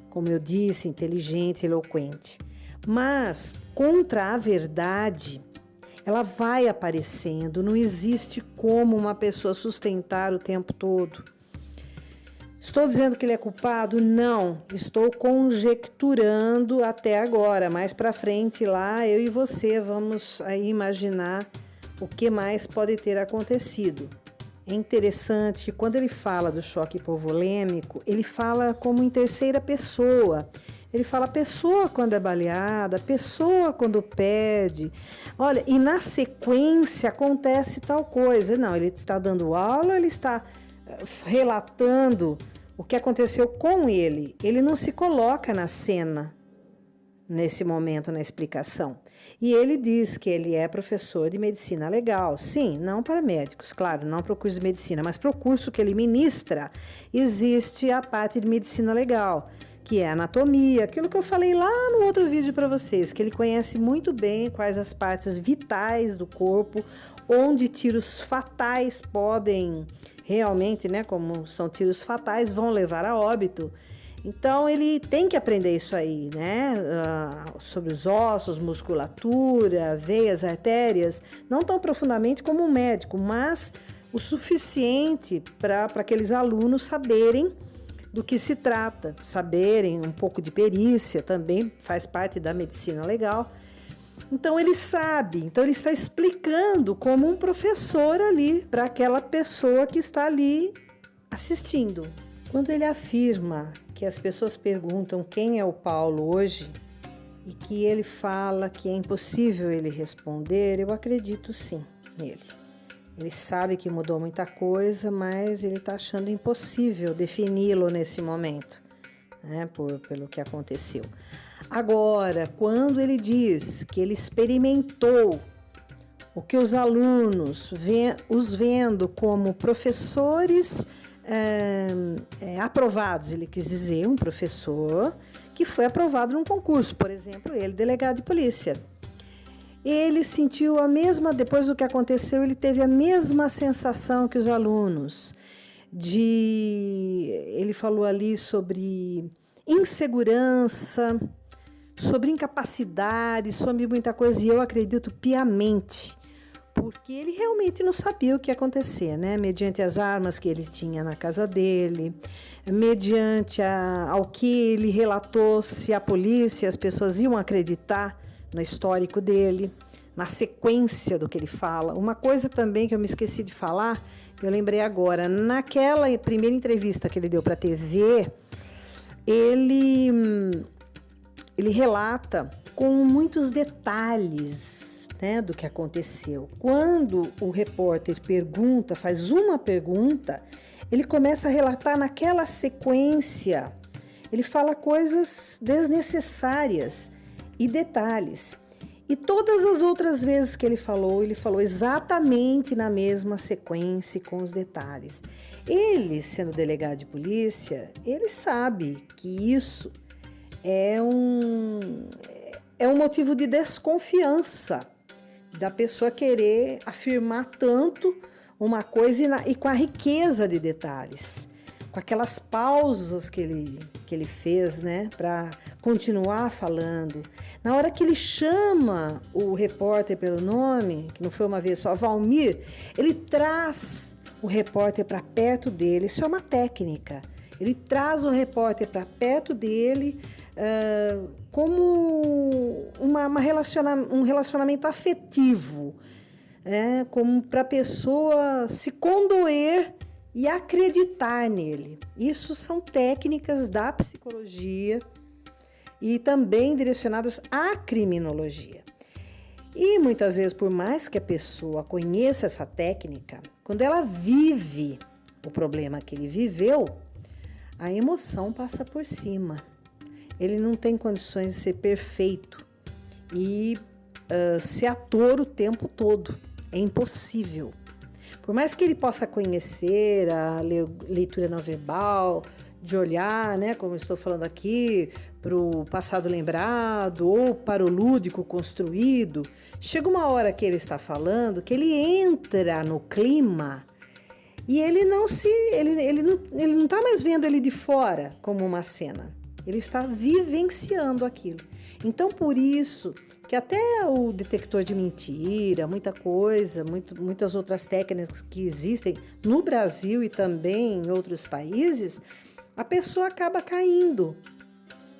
A: como eu disse, inteligente, eloquente, mas contra a verdade, ela vai aparecendo, não existe como uma pessoa sustentar o tempo todo. Estou dizendo que ele é culpado? Não, estou conjecturando até agora, mais para frente lá, eu e você vamos aí imaginar o que mais pode ter acontecido. É interessante que quando ele fala do choque hipovolêmico, ele fala como em terceira pessoa. Ele fala pessoa quando é baleada, pessoa quando perde. Olha, e na sequência acontece tal coisa. Não, ele está dando aula, ele está relatando o que aconteceu com ele. Ele não se coloca na cena nesse momento, na explicação. E ele diz que ele é professor de medicina legal. Sim, não para médicos, claro, não para o curso de medicina, mas para o curso que ele ministra, existe a parte de medicina legal, que é anatomia, aquilo que eu falei lá no outro vídeo para vocês, que ele conhece muito bem quais as partes vitais do corpo, onde tiros fatais podem realmente, né, como são tiros fatais, vão levar a óbito. Então, ele tem que aprender isso aí, né? Sobre os ossos, musculatura, veias, artérias, não tão profundamente como um médico, mas o suficiente para aqueles alunos saberem do que se trata, saberem um pouco de perícia, também faz parte da medicina legal. Então, ele sabe, então ele está explicando como um professor ali para aquela pessoa que está ali assistindo. Quando ele afirma que as pessoas perguntam quem é o Paulo hoje e que ele fala que é impossível ele responder, eu acredito sim nele. Ele sabe que mudou muita coisa, mas ele está achando impossível defini-lo nesse momento, né, pelo que aconteceu. Agora, quando ele diz que ele experimentou o que os alunos, os vendo como professores aprovados, ele quis dizer um professor que foi aprovado num concurso, por exemplo, ele, delegado de polícia. Ele sentiu depois do que aconteceu, ele teve a mesma sensação que os alunos, ele falou ali sobre insegurança, sobre incapacidade, sobre muita coisa, e eu acredito piamente, porque ele realmente não sabia o que ia acontecer, né? Mediante as armas que ele tinha na casa dele, mediante ao que ele relatou, se a polícia, as pessoas iam acreditar no histórico dele, na sequência do que ele fala. Uma coisa também que eu me esqueci de falar, eu lembrei agora, naquela primeira entrevista que ele deu para a TV, ele relata com muitos detalhes, né, do que aconteceu. Quando o repórter faz uma pergunta, ele começa a relatar naquela sequência. Ele fala coisas desnecessárias e detalhes. E todas as outras vezes que ele falou exatamente na mesma sequência com os detalhes. Ele, sendo delegado de polícia, ele sabe que isso é um motivo de desconfiança da pessoa querer afirmar tanto uma coisa e com a riqueza de detalhes, com aquelas pausas que ele fez, né, para continuar falando. Na hora que ele chama o repórter pelo nome, que não foi uma vez só, Valmir, ele traz o repórter para perto dele. Isso é uma técnica. Ele traz o repórter para perto dele como um relacionamento afetivo, como para a pessoa se condoer e acreditar nele. Isso são técnicas da psicologia e também direcionadas à criminologia. E muitas vezes, por mais que a pessoa conheça essa técnica, quando ela vive o problema que ele viveu, a emoção passa por cima. Ele não tem condições de ser perfeito e ser ator o tempo todo. É impossível. Por mais que ele possa conhecer a leitura não verbal, de olhar, né, como eu estou falando aqui, para o passado lembrado ou para o lúdico construído, chega uma hora que ele está falando que ele entra no clima e ele não está mais vendo ele de fora como uma cena. Ele está vivenciando aquilo. Então, por isso que até o detector de mentira, muita coisa, muitas outras técnicas que existem no Brasil e também em outros países, a pessoa acaba caindo,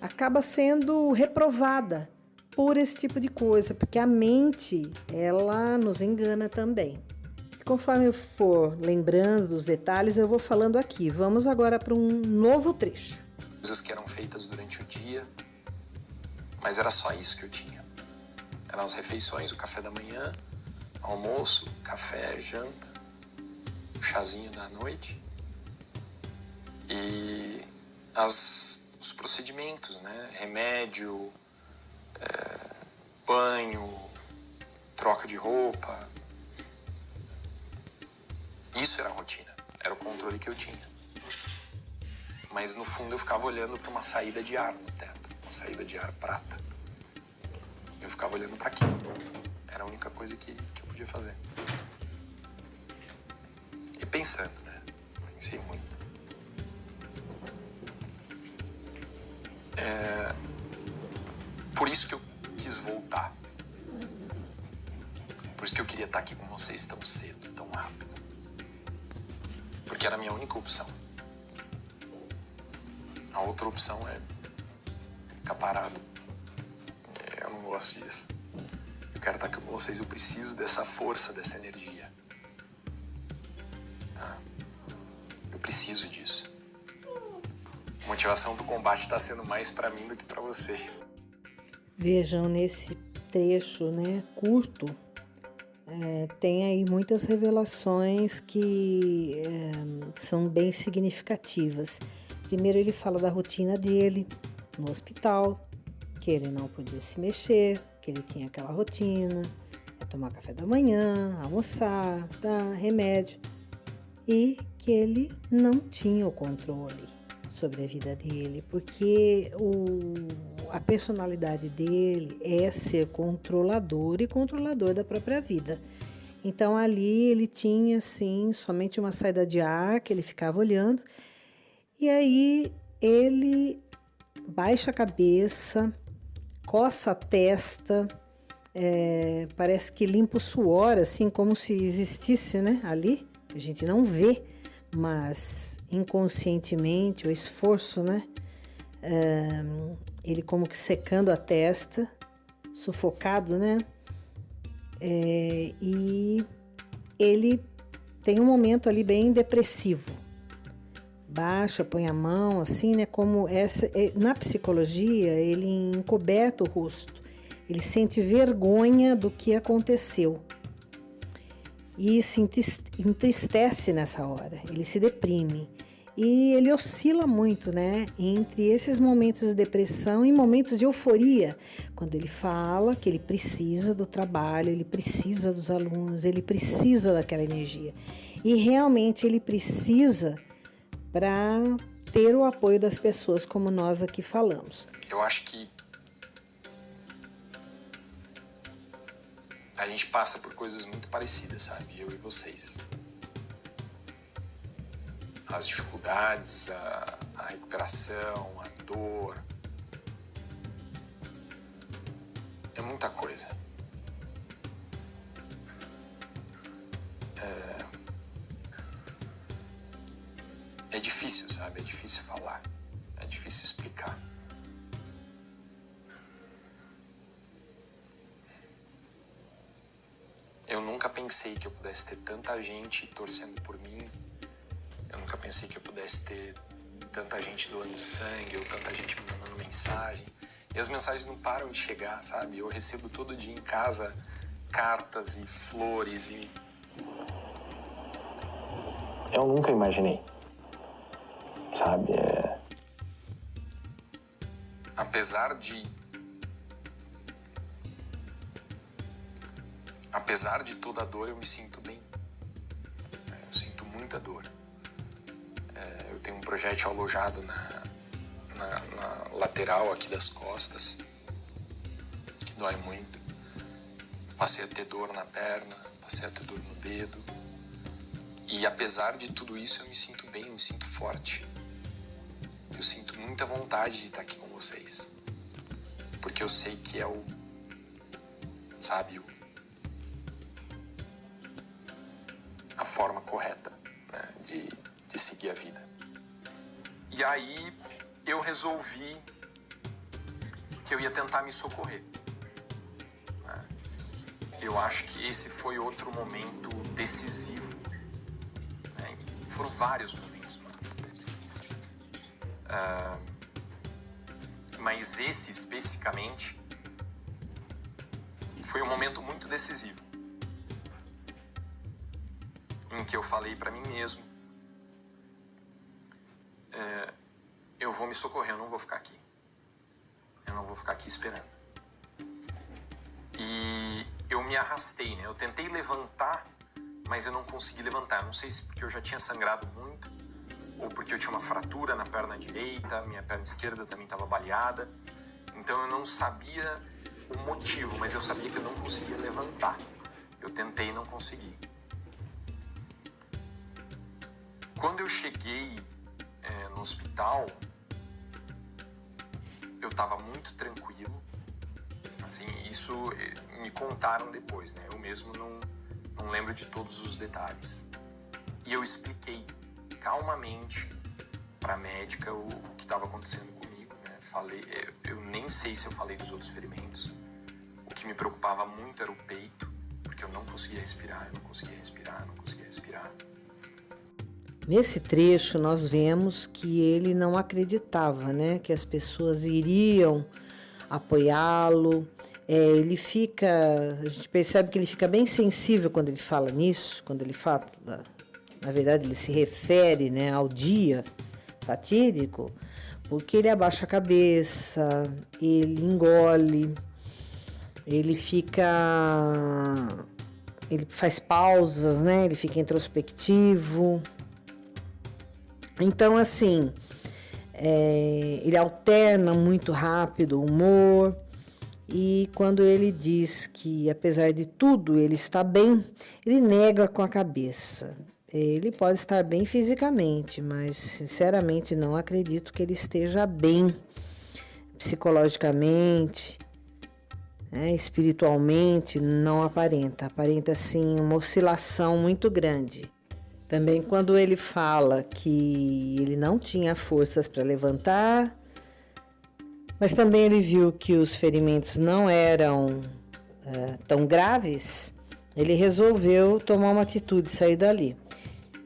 A: acaba sendo reprovada por esse tipo de coisa, porque a mente, ela nos engana também. Conforme eu for lembrando dos detalhes, eu vou falando aqui. Vamos agora para um novo trecho.
E: Coisas que eram feitas durante o dia, mas era só isso que eu tinha. Eram as refeições, o café da manhã, almoço, café, janta, o chazinho da noite E os procedimentos, né? Remédio, banho, troca de roupa. Isso era a rotina, era o controle que eu tinha. Mas no fundo eu ficava olhando para uma saída de ar no teto, uma saída de ar prata. Eu ficava olhando para aquilo. Era a única coisa que eu podia fazer. E pensando, né? Pensei muito. Por isso que eu quis voltar. Por isso que eu queria estar aqui com vocês tão cedo, tão rápido. Porque era a minha única opção. A outra opção é ficar parado. Eu não gosto disso. Eu quero estar aqui com vocês. Eu preciso dessa força, dessa energia. Tá? Eu preciso disso. A motivação do combate está sendo mais para mim do que para vocês.
A: Vejam, nesse trecho, né, curto, tem aí muitas revelações que são bem significativas. Primeiro ele fala da rotina dele no hospital, que ele não podia se mexer, que ele tinha aquela rotina, tomar café da manhã, almoçar, dar remédio, e que ele não tinha o controle sobre a vida dele, porque a personalidade dele é ser controlador e controlador da própria vida. Então ali ele tinha assim somente uma saída de ar que ele ficava olhando, e aí ele baixa a cabeça, coça a testa, parece que limpa o suor, assim como se existisse, né, ali. A gente não vê, mas inconscientemente o esforço, né? Ele como que secando a testa, sufocado, né? E ele tem um momento ali bem depressivo. Baixa, põe a mão, assim, né? Como na psicologia, ele encoberta o rosto. Ele sente vergonha do que aconteceu. E se entristece nessa hora, ele se deprime. E ele oscila muito, né, entre esses momentos de depressão e momentos de euforia, quando ele fala que ele precisa do trabalho, ele precisa dos alunos, ele precisa daquela energia. E realmente ele precisa para ter o apoio das pessoas, como nós aqui falamos.
E: Eu acho que a gente passa por coisas muito parecidas, sabe? Eu e vocês. As dificuldades, a recuperação, a dor. É muita coisa. É difícil, sabe? É difícil falar. É difícil explicar. Eu nunca pensei que eu pudesse ter tanta gente torcendo por mim. Eu nunca pensei que eu pudesse ter tanta gente doando sangue ou tanta gente me mandando mensagem. E as mensagens não param de chegar, sabe? Eu recebo todo dia em casa cartas e flores e... Eu nunca imaginei, sabe? Apesar de toda a dor, eu me sinto bem. Eu sinto muita dor. Eu tenho um projétil alojado na lateral aqui das costas, que dói muito. Passei a ter dor na perna, passei a ter dor no dedo. E apesar de tudo isso, eu me sinto bem, eu me sinto forte. Eu sinto muita vontade de estar aqui com vocês. Porque eu sei que é a forma correta, né, de seguir a vida. E aí eu resolvi que eu ia tentar me socorrer. Né? Eu acho que esse foi outro momento decisivo. Né? Foram vários momentos decisivos. Mas esse especificamente foi um momento muito decisivo, em que eu falei para mim mesmo vou me socorrer, eu não vou ficar aqui. Eu não vou ficar aqui esperando. E eu me arrastei, né? Eu tentei levantar, mas eu não consegui levantar. Não sei se porque eu já tinha sangrado muito, ou porque eu tinha uma fratura na perna direita, minha perna esquerda também estava baleada. Então eu não sabia o motivo, mas eu sabia que eu não conseguia levantar. Eu tentei e não consegui. Quando eu cheguei no hospital, eu estava muito tranquilo. Assim, isso me contaram depois, né? Eu mesmo não lembro de todos os detalhes. E eu expliquei calmamente para a médica o que estava acontecendo comigo, né? Eu nem sei se eu falei dos outros ferimentos. O que me preocupava muito era o peito, porque eu não conseguia respirar.
A: Nesse trecho nós vemos que ele não acreditava, né? Que as pessoas iriam apoiá-lo. A gente percebe que ele fica bem sensível quando ele fala nisso, quando ele fala, na verdade ele se refere, né, ao dia fatídico, porque ele abaixa a cabeça, ele engole, ele faz pausas, né, ele fica introspectivo. Então, assim, ele alterna muito rápido o humor. E quando ele diz que, apesar de tudo, ele está bem, ele nega com a cabeça. Ele pode estar bem fisicamente, mas, sinceramente, não acredito que ele esteja bem psicologicamente, né, espiritualmente, não aparenta. Aparenta, sim, uma oscilação muito grande. Também quando ele fala que ele não tinha forças para levantar, mas também ele viu que os ferimentos não eram tão graves, ele resolveu tomar uma atitude, sair dali.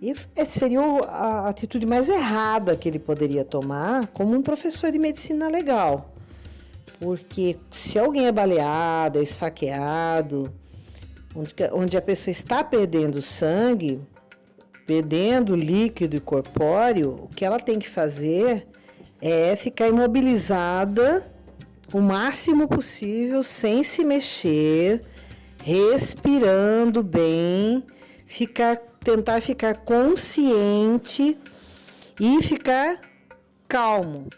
A: E seria a atitude mais errada que ele poderia tomar como um professor de medicina legal. Porque se alguém é baleado, é esfaqueado, onde a pessoa está perdendo sangue, perdendo líquido e corpóreo, o que ela tem que fazer é ficar imobilizada o máximo possível, sem se mexer, respirando bem, tentar ficar consciente e ficar calmo,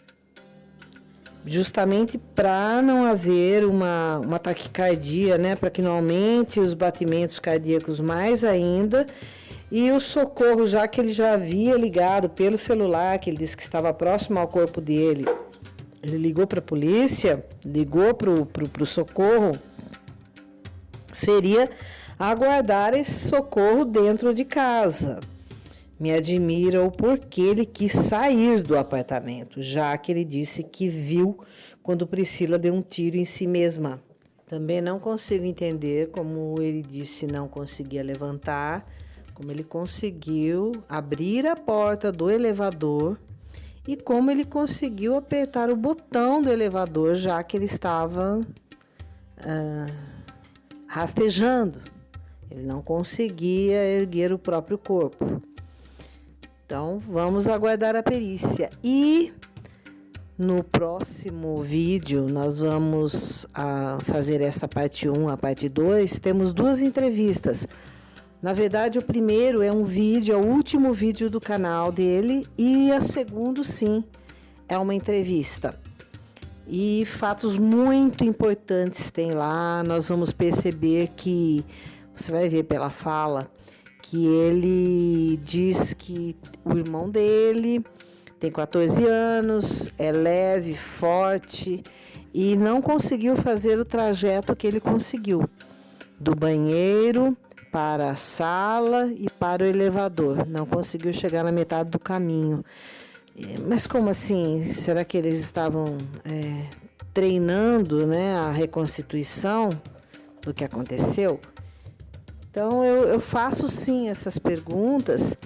A: justamente para não haver uma taquicardia, né? Para que não aumente os batimentos cardíacos mais ainda. E o socorro, já que ele já havia ligado pelo celular, que ele disse que estava próximo ao corpo dele, ele ligou para a polícia, ligou para o socorro, seria aguardar esse socorro dentro de casa. Me admira o porquê ele quis sair do apartamento, já que ele disse que viu quando Priscila deu um tiro em si mesma. Também não consigo entender como ele disse não conseguia levantar, como ele conseguiu abrir a porta do elevador e como ele conseguiu apertar o botão do elevador, já que ele estava rastejando. Ele não conseguia erguer o próprio corpo. Então, vamos aguardar a perícia. E no próximo vídeo, nós vamos fazer essa parte 1, a parte 2. Temos 2 entrevistas. Na verdade, o primeiro é um vídeo, é o último vídeo do canal dele, e o segundo, sim, é uma entrevista. E fatos muito importantes tem lá. Nós vamos perceber que, você vai ver pela fala, que ele diz que o irmão dele tem 14 anos, é leve, forte e não conseguiu fazer o trajeto que ele conseguiu, do banheiro para a sala e para o elevador. Não conseguiu chegar na metade do caminho. Mas como assim? Será que eles estavam treinando, né, a reconstituição do que aconteceu? Então eu faço sim essas perguntas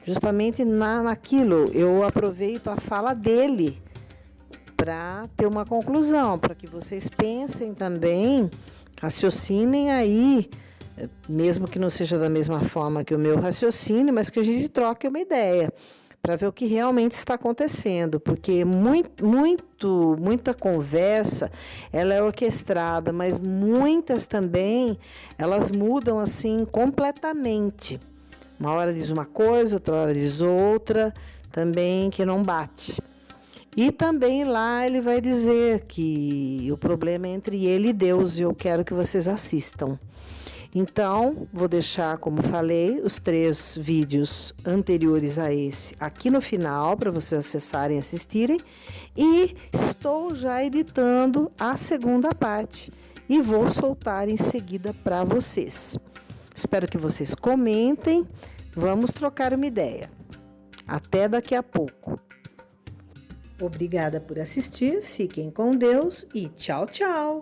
A: justamente naquilo. Eu aproveito a fala dele para ter uma conclusão, para que vocês pensem também, raciocinem aí, mesmo que não seja da mesma forma que o meu raciocínio, mas que a gente troque uma ideia, para ver o que realmente está acontecendo, porque muita conversa, ela é orquestrada, mas muitas também, elas mudam assim completamente. Uma hora diz uma coisa, outra hora diz outra, também que não bate. E também lá ele vai dizer que o problema é entre ele e Deus, e eu quero que vocês assistam. Então, vou deixar, como falei, os 3 vídeos anteriores a esse aqui no final, para vocês acessarem e assistirem. E estou já editando a segunda parte e vou soltar em seguida para vocês. Espero que vocês comentem, vamos trocar uma ideia. Até daqui a pouco. Obrigada por assistir, fiquem com Deus e tchau, tchau!